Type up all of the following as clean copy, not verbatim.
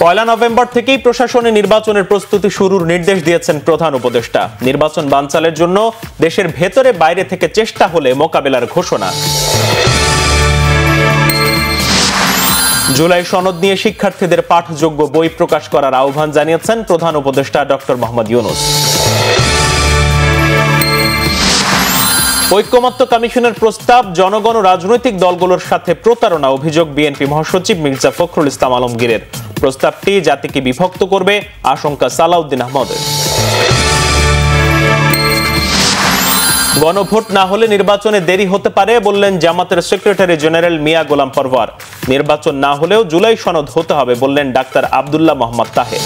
পয়লা November থেকেই প্রশাসনে নির্বাচনের প্রস্তুতি শুরুর নির্দেশ দিয়েছেন প্রধান উপদেষ্টা। নির্বাচন বানচালের জন্য দেশের ভেতরে বাইরে থেকে চেষ্টা হলে মোকাবেলার ঘোষণা। জুলাই সনদ নিয়ে শিক্ষার্থীদের পাঠযোগ্য বই প্রকাশ করার আহ্বান জানিয়েছেন প্রধান উপদেষ্টা ডক্টর মোহাম্মদ ইউনূস। ঐক্যমত্য কমিশনের প্রস্তাব জনগণ ও রাজনৈতিক দলগুলোর সাথে প্রতারণা অভিযোগ বিএনপি মহাসচিব মির্জা ফখরুল ইসলাম আলমগীরের। প্রস্তাবটি জাতিকে বিভক্ত করবে আশঙ্কা সালাউদ্দিন আহমদের। গণভোট না হলে নির্বাচনে দেরি হতে পারে বললেন জামাতের সেক্রেটারি জেনারেল মিয়া গোলাম পরওয়ার। নির্বাচন না হলেও জুলাই সনদ হতে হবে বললেন ডাক্তার আব্দুল্লাহ মোহাম্মদ তাহের।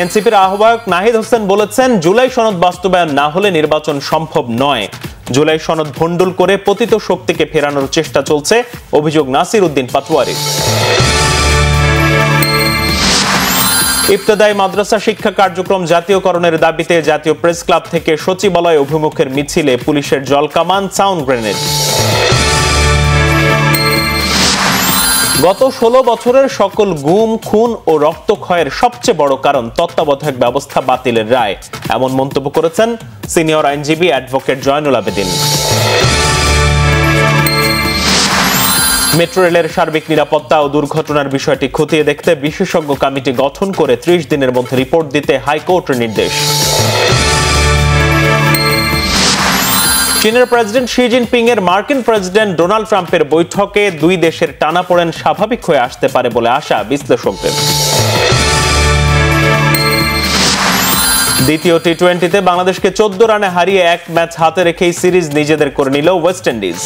এনসিপির আহ্বায়ক নাহিদ হোসেন বলেছেন, জুলাই সনদ বাস্তবায়ন না হলে নির্বাচন সম্ভব নয়। জুলাই সনদ ভণ্ডুল করে পতিত শক্তিকে ফেরানোর চেষ্টা চলছে, অভিযোগ নাসির উদ্দিন পাটোয়ারির। ইবতেদায়ী মাদ্রাসা শিক্ষা কার্যক্রম জাতীয়করণের দাবিতে জাতীয় প্রেস ক্লাব থেকে সচিবালয় অভিমুখের মিছিলে পুলিশের জলকামান, সাউন্ড গ্রেনেড। গত 16 বছরের সকল গুম, খুন ও রক্তক্ষয়ের সবচেয়ে বড় কারণ তত্ত্বাবধায়ক ব্যবস্থা বাতিলের রায়, এমন মন্তব্য করেছেন সিনিয়র আইনজীবী অ্যাডভোকেট জয়নুল আবেদিন। মেট্রো রেলের সার্বিক নিরাপত্তা ও দুর্ঘটনার বিষয়টি খতিয়ে দেখতে বিশেষজ্ঞ কমিটি গঠন করে 30 দিনের মধ্যে রিপোর্ট দিতে হাইকোর্টের নির্দেশ। চীনের প্রেসিডেন্ট শি জিনপিং এর মার্কিন প্রেসিডেন্ট ডোনাল্ড ট্রাম্পের বৈঠকে দুই দেশের টানাপোড়েন স্বাভাবিক হয়ে আসতে পারে বলে আশা বিশ্লেষকদের। দ্বিতীয় টি-20তে বাংলাদেশকে 14 রানে হারিয়ে 1 ম্যাচ হাতে রেখেই সিরিজ নিজেদের করে নিল ওয়েস্ট ইন্ডিজ।